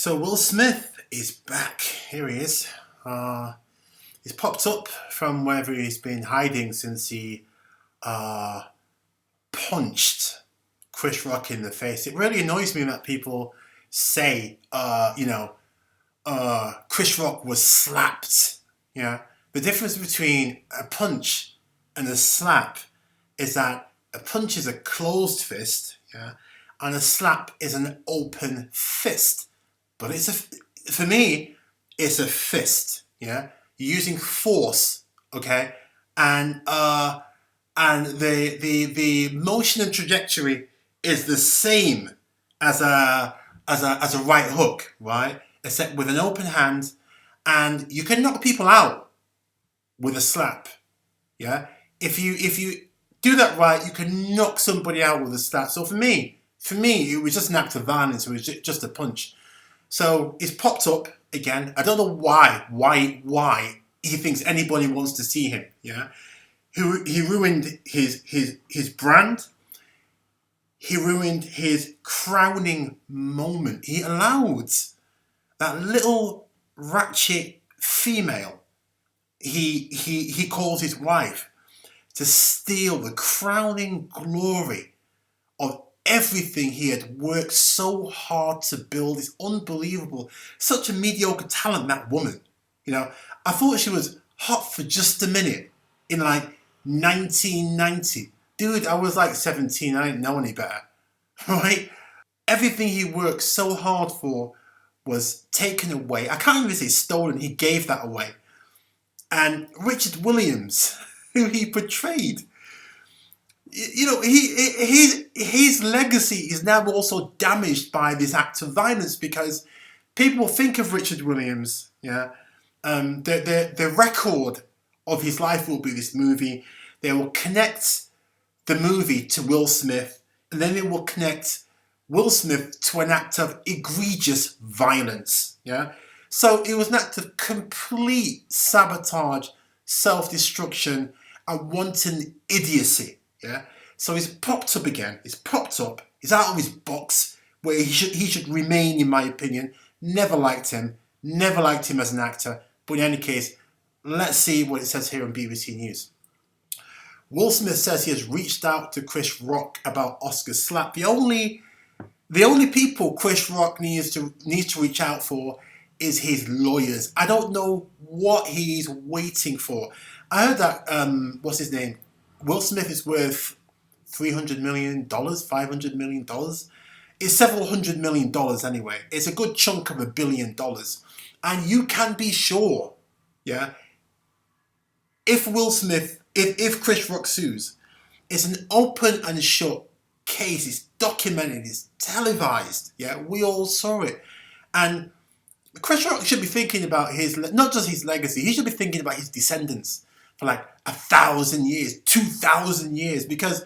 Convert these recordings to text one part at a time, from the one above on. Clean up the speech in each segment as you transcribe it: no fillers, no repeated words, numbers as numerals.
So Will Smith is back. Here he is. He's popped up from wherever he's been hiding since he uh, punched Chris Rock in the face. It really annoys me that people say, Chris Rock was slapped. Yeah, the difference between a punch and a slap is that a punch is a closed fist, yeah, and a slap is an open fist. But for me, it's a fist. Yeah, you're using force. Okay, and the motion and trajectory is the same as a right hook, right? Except with an open hand, and you can knock people out with a slap. Yeah, if you do that right, you can knock somebody out with a slap. So for me, it was just an act of violence. It was just a punch. So he's popped up again. I don't know why he thinks anybody wants to see him. Yeah, he ruined his brand. He ruined his crowning moment. He allowed that little ratchet female he calls his wife to steal the crowning glory of everything he had worked so hard to build. It's unbelievable. Such a mediocre talent, that woman. You know, I thought she was hot for just a minute in like 1990. Dude, I was like 17. I didn't know any better. Right? Everything he worked so hard for was taken away. I can't even say stolen. He gave that away. And Richard Williams, who he portrayed, you know, his legacy is now also damaged by this act of violence because people think of Richard Williams, yeah, the record of his life will be this movie. They will connect the movie to Will Smith, and then they will connect Will Smith to an act of egregious violence, yeah. So it was an act of complete sabotage, self-destruction, and wanton idiocy. Yeah. So he's popped up again. He's popped up. He's out of his box where he should remain, in my opinion. Never liked him. Never liked him as an actor. But in any case, let's see what it says here on BBC News. Will Smith says he has reached out to Chris Rock about Oscar's slap. The only people Chris Rock needs to reach out for is his lawyers. I don't know what he's waiting for. I heard that what's his name? Will Smith is worth $300 million, $500 million. It's several $100 million anyway. It's a good chunk of $1 billion. And you can be sure, yeah, if Will Smith, if Chris Rock sues, it's an open and shut case. It's documented. It's televised. Yeah, we all saw it. And Chris Rock should be thinking about not just his legacy. He should be thinking about his descendants for like 1,000 years, 2,000 years. Because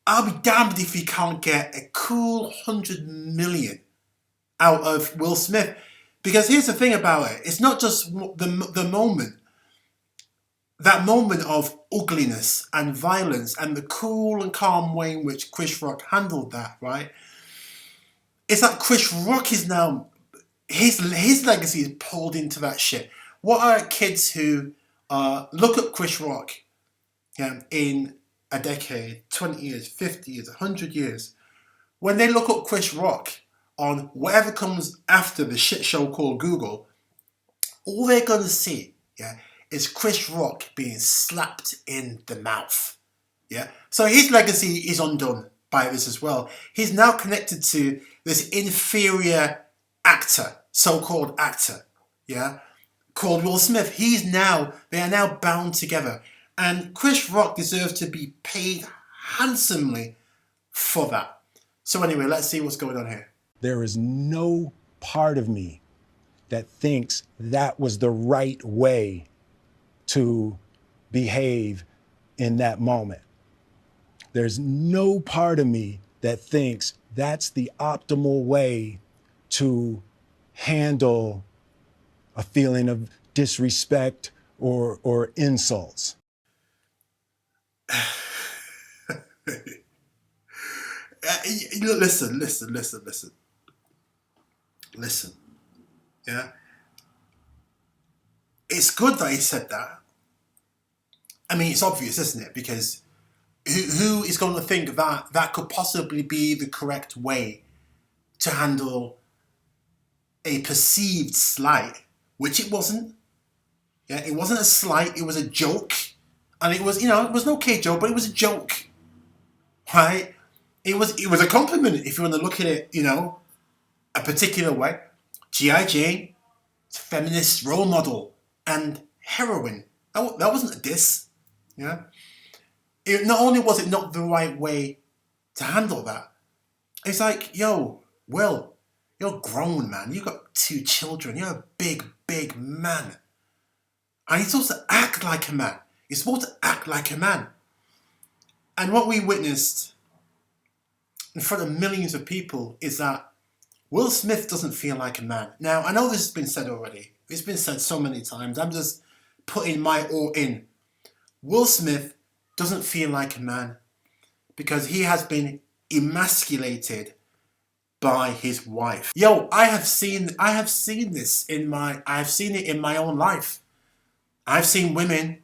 I'll be damned if he can't get a cool 100 million out of Will Smith. Because here's the thing about it: it's not just the moment. That moment of ugliness and violence and the cool and calm way in which Chris Rock handled that, right? It's that Chris Rock is now, his legacy is pulled into that shit. What are kids who look at Chris Rock, yeah, in a decade, 20 years, 50 years, 100 years, when they look at Chris Rock on whatever comes after the shit show called Google, all they're going to see, yeah, is Chris Rock being slapped in the mouth. Yeah. So his legacy is undone by this as well. He's now connected to this inferior actor, so-called actor, yeah, called Will Smith. They are now bound together. And Chris Rock deserves to be paid handsomely for that. So anyway, let's see what's going on here. There is no part of me that thinks that was the right way to behave in that moment. There's no part of me that thinks that's the optimal way to handle a feeling of disrespect or insults. Listen. listen, yeah, it's good that he said that. I mean, it's obvious, isn't it? Because who is going to think that that could possibly be the correct way to handle a perceived slight, which it wasn't. Yeah, it wasn't a slight, it was a joke. And it was, it was an okay joke, but it was a joke. Right? It was a compliment if you want to look at it, a particular way. G.I. Jane, feminist role model and heroine. That wasn't a diss. Yeah. Not only was it not the right way to handle that, it's like, yo, Will, you're grown, man. You got 2 children. You're a big, big man. And you're supposed to act like a man. You're supposed to act like a man. And what we witnessed in front of millions of people is that Will Smith doesn't feel like a man. Now, I know this has been said already. It's been said so many times. I'm just putting my all in. Will Smith doesn't feel like a man because he has been emasculated by his wife. Yo, I have seen this I have seen it in my own life. I've seen women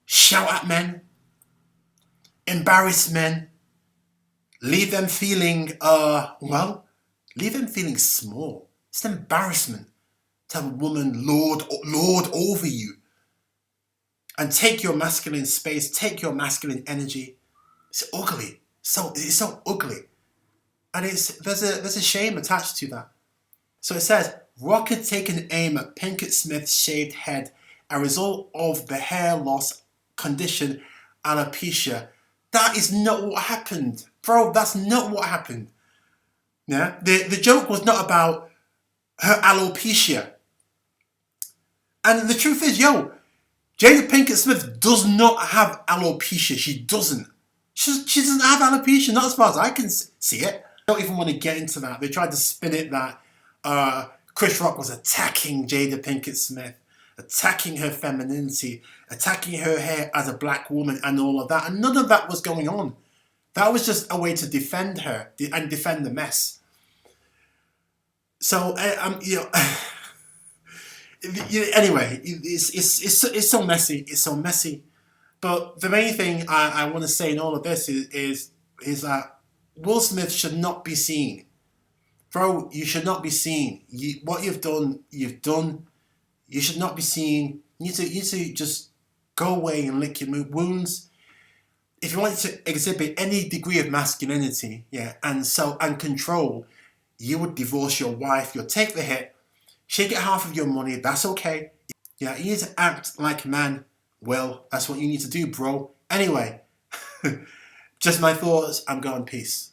shout at men, embarrass men, leave them feeling small. It's an embarrassment to have a woman lord over you and take your masculine space, take your masculine energy. It's ugly. It's so ugly. And there's a shame attached to that. So it says, Rock had taken aim at Pinkett Smith's shaved head, a result of the hair loss condition alopecia. That is not what happened. Bro, that's not what happened. Yeah? The joke was not about her alopecia. And the truth is, Jada Pinkett Smith does not have alopecia. She doesn't. She doesn't have alopecia, not as far as I can see it. I don't even want to get into that. They tried to spin it that Chris Rock was attacking Jada Pinkett Smith, attacking her femininity, attacking her hair as a black woman and all of that. And none of that was going on. That was just a way to defend her and defend the mess. So, anyway, it's so messy. It's so messy. But the main thing I want to say in all of this is that Will Smith should not be seen. Bro, you should not be seen. What you've done, you've done. You should not be seen. You need to just go away and lick your wounds. If you want to exhibit any degree of masculinity, and control, you would divorce your wife. You'll take the hit. She'll get half of your money. That's okay. Yeah, you need to act like a man. Well, that's what you need to do, bro. Anyway, just my thoughts. I'm going. Peace.